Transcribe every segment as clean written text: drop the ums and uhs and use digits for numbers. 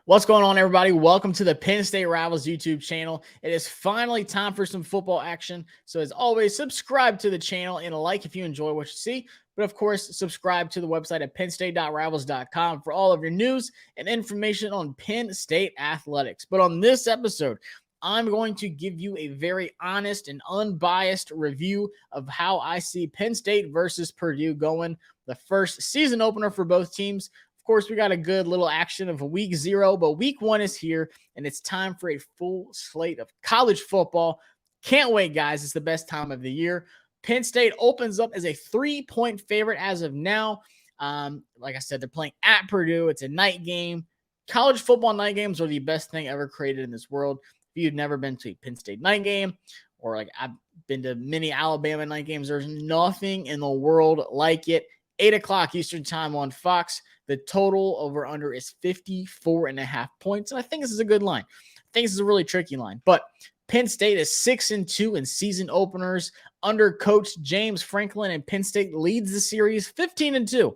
What's going on, everybody? Welcome to the Penn State Rivals YouTube channel. It is finally time for some football action. So as always, subscribe to the channel and like if you enjoy what you see. But of course, subscribe to the website at pennstate.rivals.com for all of your news and information on Penn State athletics. But on this episode, I'm going to give you a very honest and unbiased review of how I see Penn State versus Purdue going, the first season opener for both teams. Of course, we got a good little action of week 0, but week 1 is here, and it's time for a full slate of college football. Can't wait, guys. It's the best time of the year. Penn State opens up as a 3-point favorite as of now. Like I said, they're playing at Purdue. It's a night game. College football night games are the best thing ever created in this world. If you've never been to a Penn State night game, or like I've been to many Alabama night games, there's nothing in the world like it. 8 o'clock Eastern time on Fox. The total over under is 54.5 points. And I think this is a good line. I think this is a really tricky line. But Penn State is 6-2 in season openers under Coach James Franklin, and Penn State leads the series 15-2.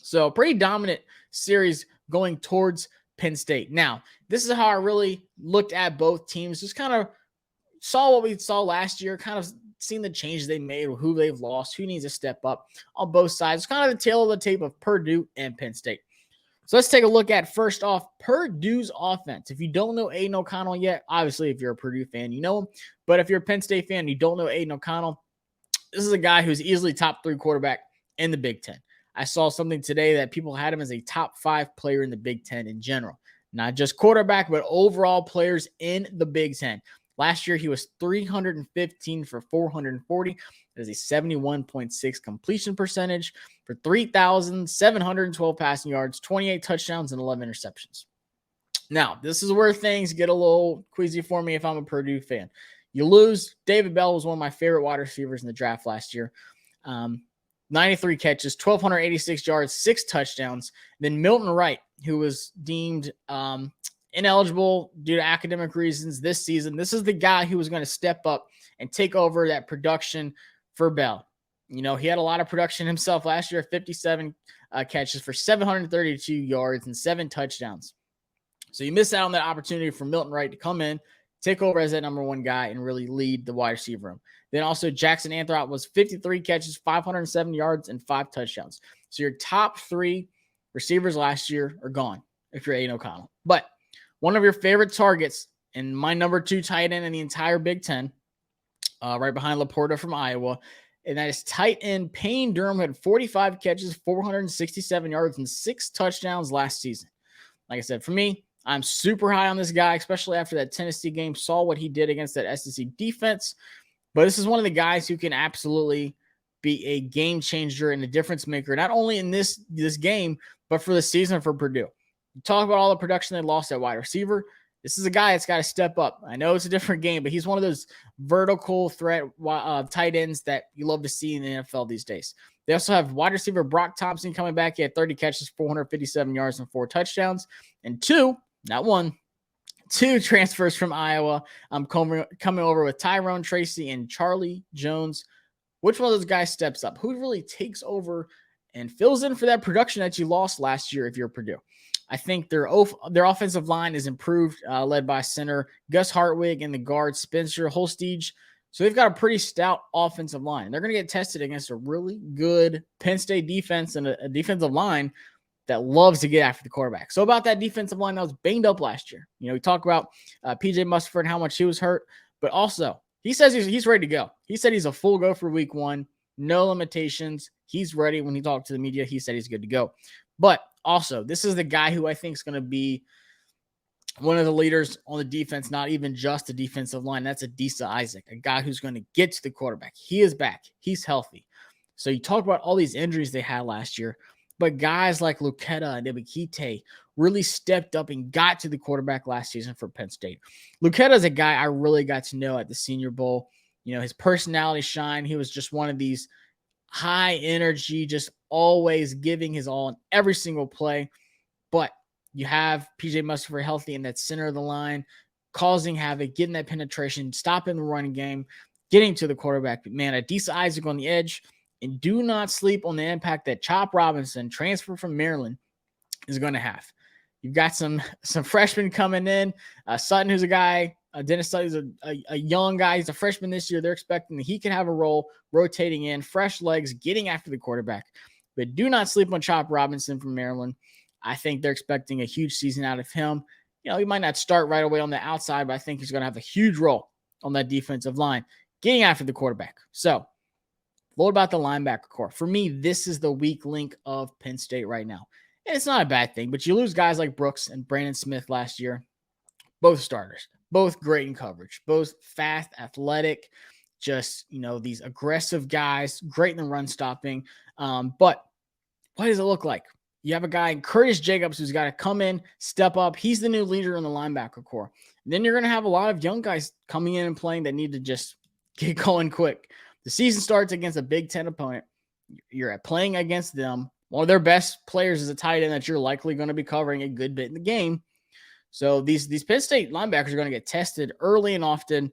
So pretty dominant series going towards Penn State. Now, this is how I really looked at both teams. Just kind of saw what we saw last year, kind of seen the changes they made, who they've lost, who needs to step up on both sides. It's kind of the tail of the tape of Purdue and Penn State. So let's take a look at, first off, Purdue's offense. If you don't know Aidan O'Connell yet, obviously if you're a Purdue fan, you know him. But if you're a Penn State fan and you don't know Aidan O'Connell, this is a guy who's easily top 3 quarterback in the Big Ten. I saw something today that people had him as a top 5 player in the Big Ten in general. Not just quarterback, but overall players in the Big Ten. Last year, he was 315 for 440. That is a 71.6 completion percentage for 3,712 passing yards, 28 touchdowns, and 11 interceptions. Now, this is where things get a little queasy for me if I'm a Purdue fan. You lose. David Bell was one of my favorite wide receivers in the draft last year. 93 catches, 1,286 yards, 6 touchdowns. Then Milton Wright, who was deemed ineligible due to academic reasons this season. This is the guy who was going to step up and take over that production for Bell. You know, he had a lot of production himself last year, 57 catches for 732 yards and 7 touchdowns. So you miss out on that opportunity for Milton Wright to come in, take over as that number 1 guy, and really lead the wide receiver room. Then also Jackson Anthrop was 53 catches, 507 yards, and 5 touchdowns. So your top 3 receivers last year are gone if you're Aidan O'Connell. But one of your favorite targets and my number 2 tight end in the entire Big Ten, right behind Laporta from Iowa, and that is tight end Payne. Durham had 45 catches, 467 yards, and 6 touchdowns last season. Like I said, for me, I'm super high on this guy, especially after that Tennessee game. Saw what he did against that SEC defense. But this is one of the guys who can absolutely be a game changer and a difference maker, not only in this game, but for the season for Purdue. You talk about all the production they lost at wide receiver. This is a guy that's got to step up. I know it's a different game, but he's one of those vertical threat tight ends that you love to see in the NFL these days. They also have wide receiver Brock Thompson coming back. He had 30 catches, 457 yards, and 4 touchdowns. And 2 transfers from Iowa. I'm coming over with Tyrone Tracy and Charlie Jones. Which one of those guys steps up? Who really takes over and fills in for that production that you lost last year if you're Purdue? I think their offensive line is improved, led by center Gus Hartwig and the guard Spencer Holstage. So they've got a pretty stout offensive line. They're going to get tested against a really good Penn State defense and a defensive line that loves to get after the quarterback. So about that defensive line that was banged up last year. You know, we talk about P.J. Musford and how much he was hurt, but also he says he's ready to go. He said he's a full go for week 1, no limitations. He's ready. When he talked to the media, he said he's good to go. But also, this is the guy who I think is going to be one of the leaders on the defense, not even just the defensive line. That's Adisa Isaac, a guy who's going to get to the quarterback. He is back. He's healthy. So you talk about all these injuries they had last year, but guys like Luketa and Ebikite really stepped up and got to the quarterback last season for Penn State. Luketa is a guy I really got to know at the Senior Bowl. You know, his personality shine. He was just one of these high energy, just always giving his all in every single play. But you have PJ Musford healthy in that center of the line, causing havoc, getting that penetration, stopping the running game, getting to the quarterback. But man, Adisa Isaac on the edge, and do not sleep on the impact that Chop Robinson, transfer from Maryland, is going to have. You've got some freshmen coming in. Sutton, who's a guy, Dennis Sutton's a young guy. He's a freshman this year. They're expecting that he can have a role rotating in, fresh legs, getting after the quarterback. But do not sleep on Chop Robinson from Maryland. I think they're expecting a huge season out of him. He might not start right away on the outside, but I think he's going to have a huge role on that defensive line, getting after the quarterback. So, what about the linebacker core? For me, this is the weak link of Penn State right now. And it's not a bad thing, but you lose guys like Brooks and Brandon Smith last year. Both starters, both great in coverage, both fast, athletic, just, these aggressive guys, great in the run stopping. But what does it look like? You have a guy, Curtis Jacobs, who's got to come in, step up. He's the new leader in the linebacker core. And then you're going to have a lot of young guys coming in and playing that need to just get going quick. The season starts against a Big Ten opponent. You're playing against them. One of their best players is a tight end that you're likely going to be covering a good bit in the game. So these Penn State linebackers are going to get tested early and often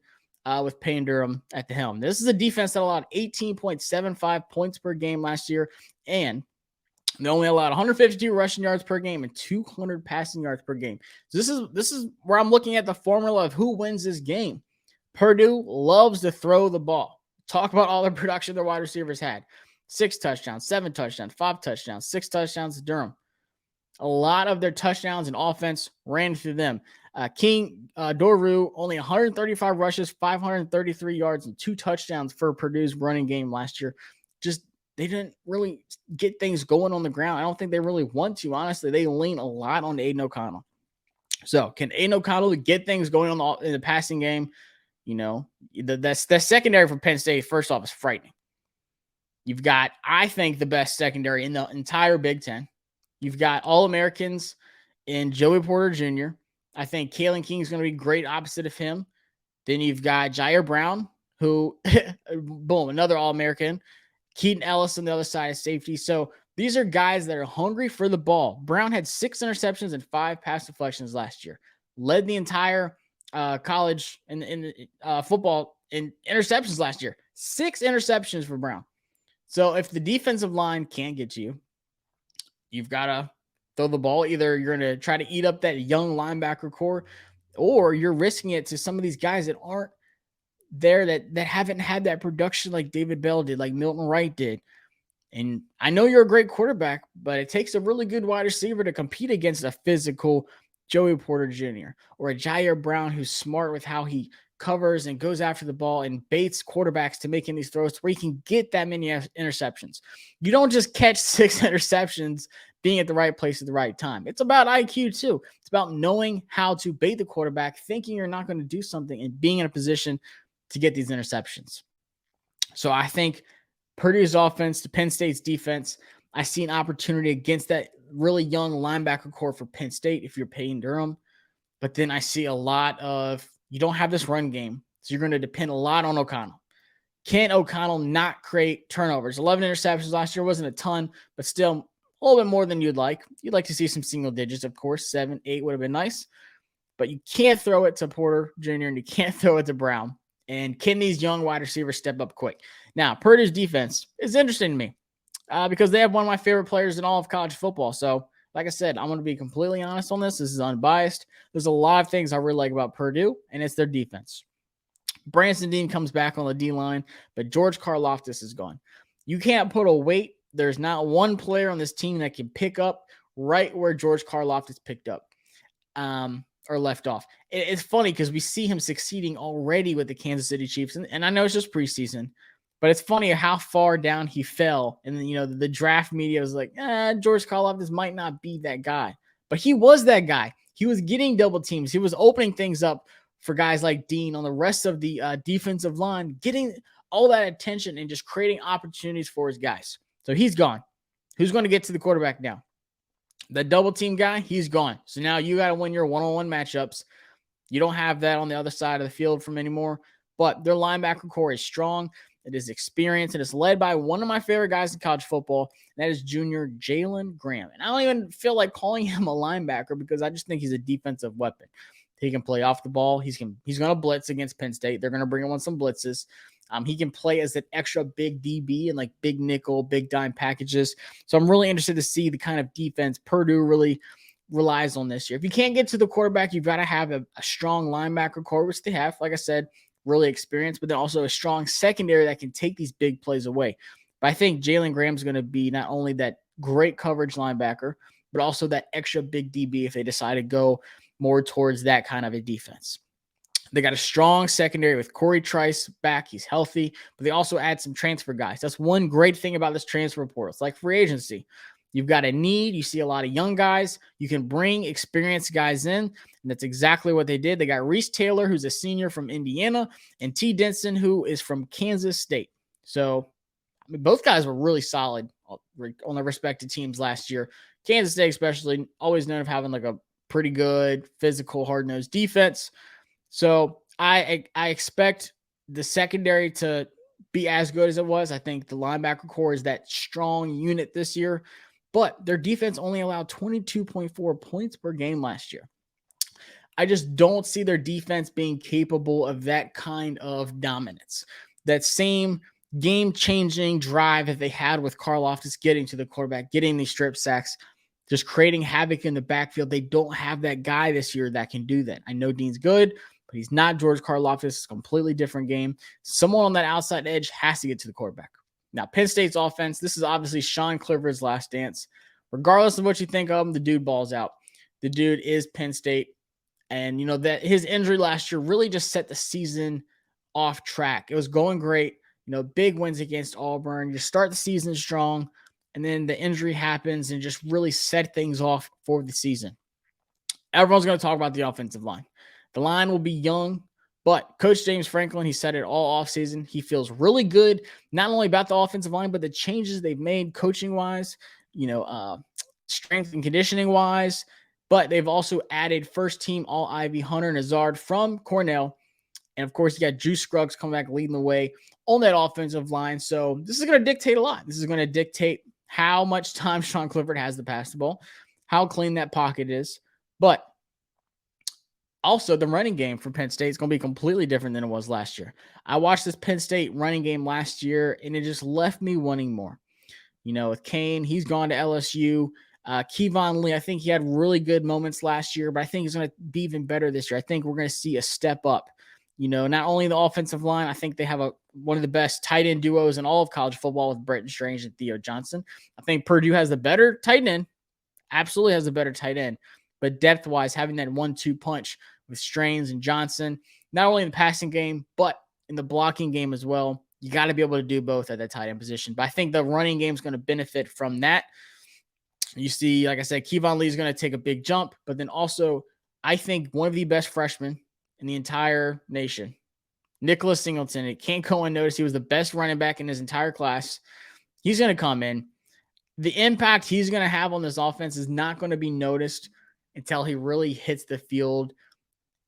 with Payne Durham at the helm. This is a defense that allowed 18.75 points per game last year, and they only allowed 152 rushing yards per game and 200 passing yards per game. So this is where I'm looking at the formula of who wins this game. Purdue loves to throw the ball. Talk about all the production their wide receivers had. 6 touchdowns, 7 touchdowns, 5 touchdowns, 6 touchdowns to Durham. A lot of their touchdowns and offense ran through them. King Doru, only 135 rushes, 533 yards, and 2 touchdowns for Purdue's running game last year. Just they didn't really get things going on the ground. I don't think they really want to. Honestly, they lean a lot on Aidan O'Connell. So can Aidan O'Connell get things going in the passing game? The secondary for Penn State, first off, is frightening. You've got, I think, the best secondary in the entire Big Ten. You've got All-Americans in Joey Porter Jr. I think Kalen King is going to be great opposite of him. Then you've got Jair Brown, who, boom, another All-American. Keaton Ellis on the other side of safety. So these are guys that are hungry for the ball. Brown had 6 interceptions and 5 pass deflections last year. Led the entire college in football in interceptions last year. 6 interceptions for Brown. So if the defensive line can't get you, you've got to throw the ball. Either you're going to try to eat up that young linebacker core, or you're risking it to some of these guys that aren't there, that haven't had that production like David Bell did, like Milton Wright did. And I know you're a great quarterback, but it takes a really good wide receiver to compete against a physical Joey Porter Jr. or a Jair Brown who's smart with how he covers and goes after the ball and baits quarterbacks to making these throws where you can get that many interceptions. You don't just catch 6 interceptions being at the right place at the right time. It's about IQ too. It's about knowing how to bait the quarterback, thinking you're not going to do something, and being in a position to get these interceptions. So I think Purdue's offense to Penn State's defense, I see an opportunity against that really young linebacker core for Penn State if you're Payne Durham. But then I see a lot of, you don't have this run game, so you're going to depend a lot on O'Connell. Can O'Connell not create turnovers? 11 interceptions last year wasn't a ton, but still a little bit more than you'd like. You'd like to see some single digits, of course. 7, 8 would have been nice. But you can't throw it to Porter Jr. and you can't throw it to Brown. And can these young wide receivers step up quick? Now, Purdue's defense is interesting to me because they have one of my favorite players in all of college football. So, like I said, I'm going to be completely honest on this. This is unbiased. There's a lot of things I really like about Purdue, and it's their defense. Branson Dean comes back on the D-line, but George Karlaftis is gone. You can't put a weight. There's not one player on this team that can pick up right where George Karlaftis picked up. Or left off. It's funny because we see him succeeding already with the Kansas City Chiefs. And I know it's just preseason, but it's funny how far down he fell. And then, the draft media was like, George Karlaftis might not be that guy. But he was that guy. He was getting double teams. He was opening things up for guys like Dean on the rest of the defensive line, getting all that attention and just creating opportunities for his guys. So he's gone. Who's going to get to the quarterback now? The double team guy, he's gone. So now you got to win your one-on-one matchups. You don't have that on the other side of the field from anymore. But their linebacker core is strong. It is experienced. And it's led by one of my favorite guys in college football. And that is junior Jaylen Graham. And I don't even feel like calling him a linebacker because I just think he's a defensive weapon. He can play off the ball. He's going to blitz against Penn State. They're going to bring him on some blitzes. He can play as an extra big DB and like big nickel, big dime packages. So I'm really interested to see the kind of defense Purdue really relies on this year. If you can't get to the quarterback, you've got to have a strong linebacker core, which they have, like I said, really experienced, but then also a strong secondary that can take these big plays away. But I think Jaylen Graham is going to be not only that great coverage linebacker, but also that extra big DB if they decide to go more towards that kind of a defense. They got a strong secondary with Corey Trice back. He's healthy, but they also add some transfer guys. That's one great thing about this transfer portal. It's like free agency. You've got a need. You see a lot of young guys. You can bring experienced guys in, and that's exactly what they did. They got Reese Taylor, who's a senior from Indiana, and T. Denson, who is from Kansas State. So, I mean, both guys were really solid on their respective teams last year. Kansas State especially, always known of having like a pretty good, physical, hard-nosed defense. So I expect the secondary to be as good as it was. I think the linebacker core is that strong unit this year, but their defense only allowed 22.4 points per game last year. I just don't see their defense being capable of that kind of dominance. That same game-changing drive that they had with Karlaftis getting to the quarterback, getting these strip sacks, just creating havoc in the backfield. They don't have that guy this year that can do that. I know Dean's good, but he's not George Karlaftis. It's a completely different game. Someone on that outside edge has to get to the quarterback. Now, Penn State's offense, this is obviously Sean Clifford's last dance. Regardless of what you think of him, the dude balls out. The dude is Penn State. And, you know, that his injury last year really just set the season off track. It was going great. You know, big wins against Auburn. You start the season strong, and then the injury happens and just really set things off for the season. Everyone's going to talk about the offensive line. The line will be young, but Coach James Franklin, he said it all offseason. He feels really good, not only about the offensive line, but the changes they've made coaching-wise, you know, strength and conditioning-wise. But they've also added first-team All-Ivy Hunter Nazard from Cornell. And, of course, you got Juice Scruggs coming back leading the way on that offensive line. So this is going to dictate a lot. This is going to dictate how much time Sean Clifford has to pass the ball, how clean that pocket is. But also, the running game for Penn State is going to be completely different than it was last year. I watched this Penn State running game last year, and it just left me wanting more. You know, with Kane, he's gone to LSU. Kevon Lee, I think he had really good moments last year, but I think he's going to be even better this year. I think we're going to see a step up. You know, not only the offensive line, I think they have one of the best tight end duos in all of college football with Bretton Strange and Theo Johnson. I think Purdue has the better tight end, absolutely has the better tight end, but depth-wise, having that 1-2 punch with Strange and Johnson, not only in the passing game, but in the blocking game as well. You got to be able to do both at that tight end position. But I think the running game is going to benefit from that. You see, like I said, Kevon Lee is going to take a big jump, but then also I think one of the best freshmen in the entire nation, Nicholas Singleton. It can't go unnoticed. He was the best running back in his entire class. He's going to come in. The impact he's going to have on this offense is not going to be noticed until he really hits the field.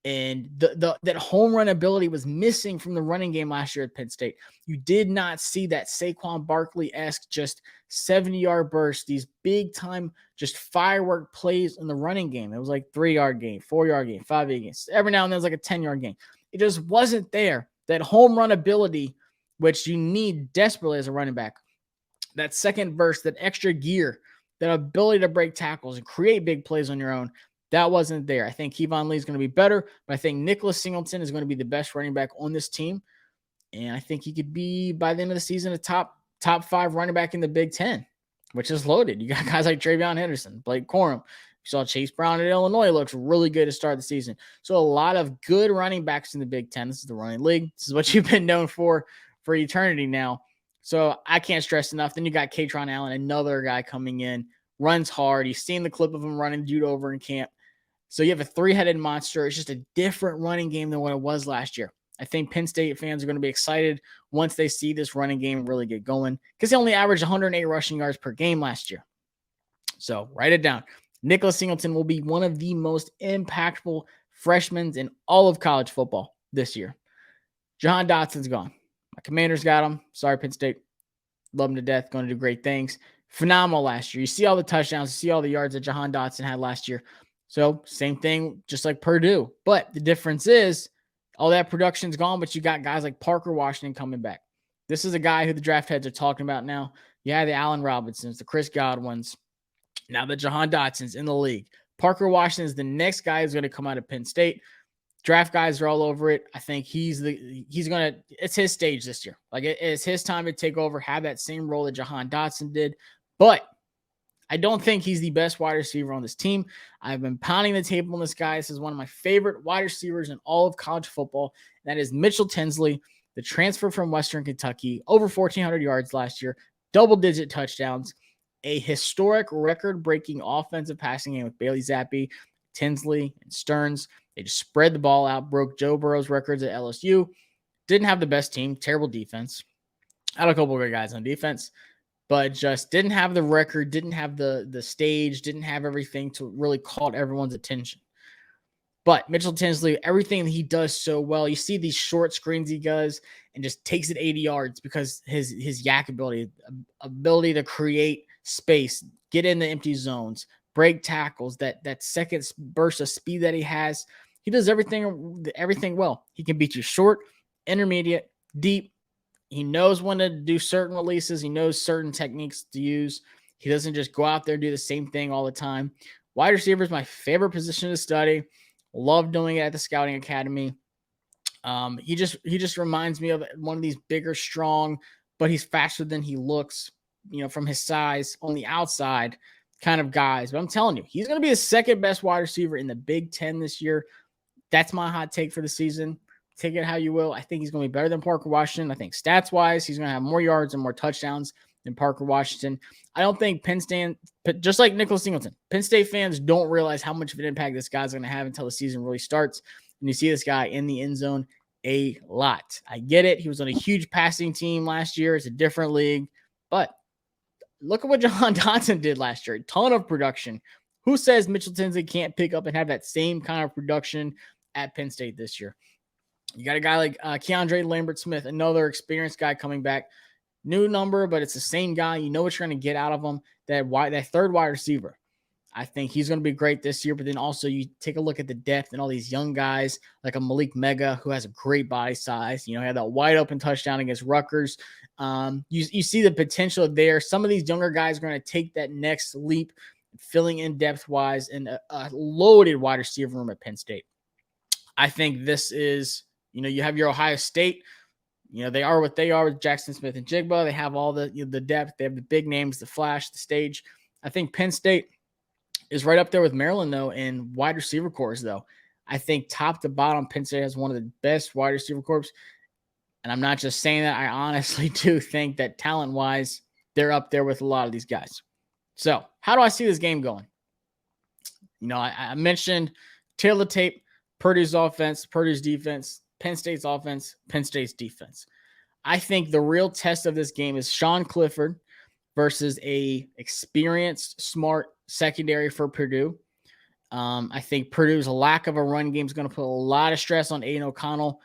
And that home run ability was missing from the running game last year at Penn State. You did not see that Saquon Barkley-esque just 70-yard burst, these big-time just firework plays in the running game. It was like 3-yard gain, 4-yard gain, 5-yard gain. Every now and then it was like a 10-yard gain. It just wasn't there. That home run ability, which you need desperately as a running back. That second burst, that extra gear, that ability to break tackles and create big plays on your own, that wasn't there. I think Kevon Lee is going to be better, but I think Nicholas Singleton is going to be the best running back on this team. And I think he could be, by the end of the season, a top 5 running back in the Big Ten, which is loaded. You got guys like Travion Henderson, Blake Corum. You saw Chase Brown at Illinois looks really good to start the season. So a lot of good running backs in the Big Ten. This is the running league. This is what you've been known for eternity now. So I can't stress enough. Then you got Katrin Allen, another guy coming in, runs hard. You've seen the clip of him running dude over in camp. So you have a 3-headed monster. It's just a different running game than what it was last year. I think Penn State fans are going to be excited once they see this running game really get going because they only averaged 108 rushing yards per game last year. So write it down. Nicholas Singleton will be one of the most impactful freshmen in all of college football this year. Jahan Dotson's gone. My Commanders got him. Sorry, Penn State. Love him to death. Going to do great things. Phenomenal last year. You see all the touchdowns. You see all the yards that Jahan Dotson had last year. So same thing, just like Purdue. But the difference is all that production's gone, but you got guys like Parker Washington coming back. This is a guy who the draft heads are talking about now. You have the Allen Robinsons, the Chris Godwins, now the Jahan Dotsons in the league. Parker Washington is the next guy who's going to come out of Penn State. Draft guys are all over it. I think it's his stage this year. Like, it's his time to take over, have that same role that Jahan Dotson did. But I don't think he's the best wide receiver on this team. I've been pounding the table on this guy. This is one of my favorite wide receivers in all of college football. That is Mitchell Tinsley, the transfer from Western Kentucky, over 1,400 yards last year, double-digit touchdowns, a historic record-breaking offensive passing game with Bailey Zappi, Tinsley, and Stearns. They just spread the ball out, broke Joe Burrow's records at LSU. Didn't have the best team, terrible defense. Had a couple of good guys on defense, but just didn't have the record, didn't have the stage, didn't have everything to really caught everyone's attention. But Mitchell Tinsley, everything that he does so well, you see these short screens he does and just takes it 80 yards because his yak ability to create space, get in the empty zones, break tackles, that second burst of speed that he has. He does everything well. He can beat you short, intermediate, deep. He knows when to do certain releases. He knows certain techniques to use. He doesn't just go out there and do the same thing all the time. Wide receiver is my favorite position to study. Love doing it at the scouting academy. He just reminds me of one of these bigger, strong, but he's faster than he looks, from his size on the outside kind of guys. But I'm telling you, he's going to be the second best wide receiver in the Big Ten this year. That's my hot take for the season. Take it how you will. I think he's going to be better than Parker Washington. I think stats-wise, he's going to have more yards and more touchdowns than Parker Washington. I don't think Penn State, just like Nicholas Singleton, Penn State fans don't realize how much of an impact this guy's going to have until the season really starts. And you see this guy in the end zone a lot. I get it. He was on a huge passing team last year. It's a different league. But look at what Jahan Dotson did last year. A ton of production. Who says Mitchell Tinsley can't pick up and have that same kind of production at Penn State this year? You got a guy like Keandre Lambert-Smith, another experienced guy coming back. New number, but it's the same guy. You know what you're going to get out of him. That third wide receiver. I think he's going to be great this year, but then also you take a look at the depth and all these young guys like a Malik Mega who has a great body size. He had that wide open touchdown against Rutgers. You see the potential there. Some of these younger guys are going to take that next leap, filling in depth-wise, and a loaded wide receiver room at Penn State. I think this is, you have your Ohio State. They are what they are with Jackson Smith and Jigba. They have all the depth. They have the big names, the flash, the stage. I think Penn State is right up there with Maryland, though, in wide receiver cores, though. I think top to bottom, Penn State has one of the best wide receiver corps. And I'm not just saying that. I honestly do think that talent-wise, they're up there with a lot of these guys. So how do I see this game going? I mentioned tail the tape, Purdue's offense, Purdue's defense, Penn State's offense, Penn State's defense. I think the real test of this game is Sean Clifford versus a experienced, smart secondary for Purdue. I think Purdue's lack of a run game is going to put a lot of stress on Aidan O'Connell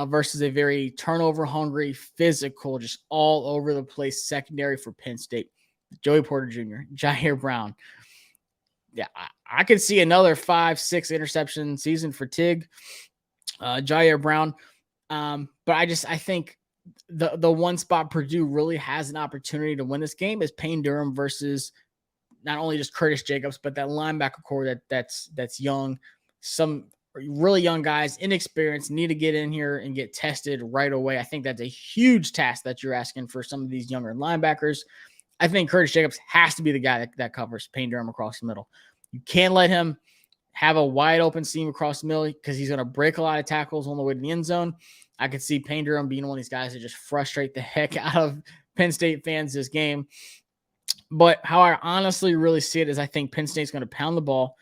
versus a very turnover-hungry, physical, just all over the place secondary for Penn State. Joey Porter Jr., Jair Brown. Yeah, I could see another 5-6 interception season for Tig. Jair Brown. But I think the one spot Purdue really has an opportunity to win this game is Payne Durham versus not only just Curtis Jacobs, but that linebacker core that's young. Some really young guys, inexperienced, need to get in here and get tested right away. I think that's a huge task that you're asking for some of these younger linebackers. I think Curtis Jacobs has to be the guy that covers Payne Durham across the middle. You can't let him have a wide open seam across the middle because he's going to break a lot of tackles on the way to the end zone. I could see Payne Durham being one of these guys that just frustrate the heck out of Penn State fans this game. But how I honestly really see it is I think Penn State's going to pound the ball.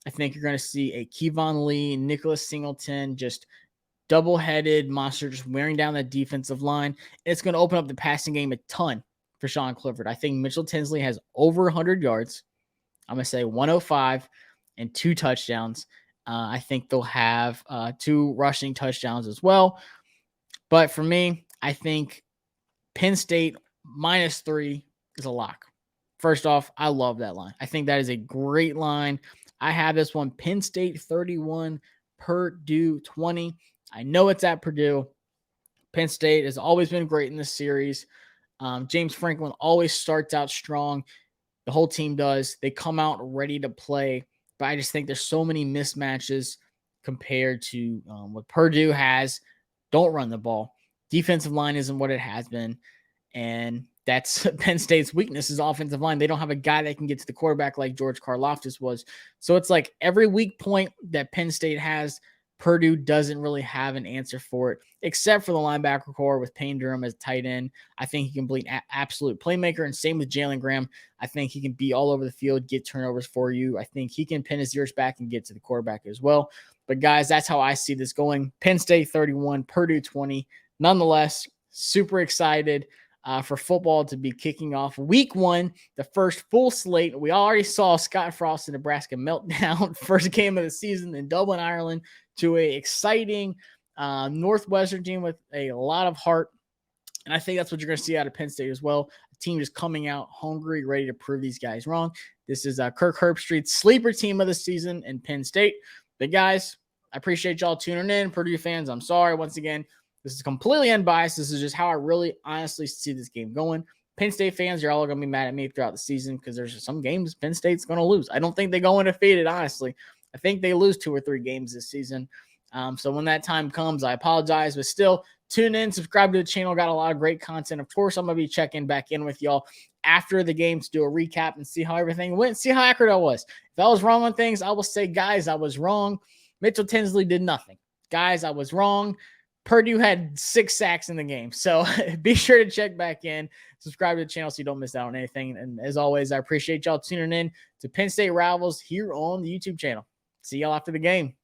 I think you're going to see a Kevon Lee, Nicholas Singleton, just double-headed monster just wearing down that defensive line. It's going to open up the passing game a ton for Sean Clifford. I think Mitchell Tinsley has over 100 yards. I'm going to say 105 and 2 touchdowns. I think they'll have 2 rushing touchdowns as well. But for me, I think Penn State -3 is a lock. First off, I love that line. I think that is a great line. I have this one, Penn State 31, Purdue 20. I know it's at Purdue. Penn State has always been great in this series. James Franklin always starts out strong. The whole team does. They come out ready to play. but I just think there's so many mismatches compared to what Purdue has. Don't run the ball. Defensive line isn't what it has been. And that's Penn State's weakness is offensive line. They don't have a guy that can get to the quarterback like George Karlaftis was. So it's like every weak point that Penn State has, Purdue doesn't really have an answer for it, except for the linebacker core with Payne Durham as tight end. I think he can be an absolute playmaker, and same with Jaylen Graham. I think he can be all over the field, get turnovers for you. I think he can pin his ears back and get to the quarterback as well. But guys, that's how I see this going. Penn State 31, Purdue 20. Nonetheless, super excited for football to be kicking off week 1, the first full slate. We already saw Scott Frost and Nebraska meltdown, first game of the season in Dublin, Ireland, to a exciting Northwestern team with a lot of heart. And I think that's what you're going to see out of Penn State as well. A team just coming out hungry, ready to prove these guys wrong. This is Kirk Herbstreit's sleeper team of the season in Penn State. But guys, I appreciate y'all tuning in. Purdue fans, I'm sorry. Once again, this is completely unbiased. This is just how I really honestly see this game going. Penn State fans, you're all going to be mad at me throughout the season because there's some games Penn State's going to lose. I don't think they go undefeated, honestly. I think they lose 2 or 3 games this season. So when that time comes, I apologize. But still, tune in, subscribe to the channel. Got a lot of great content. Of course, I'm going to be checking back in with y'all after the game to do a recap and see how everything went, see how accurate I was. If I was wrong on things, I will say, guys, I was wrong. Mitchell Tinsley did nothing. Guys, I was wrong. Purdue had 6 sacks in the game. So be sure to check back in. Subscribe to the channel so you don't miss out on anything. And as always, I appreciate y'all tuning in to Penn State Rivals here on the YouTube channel. See y'all after the game.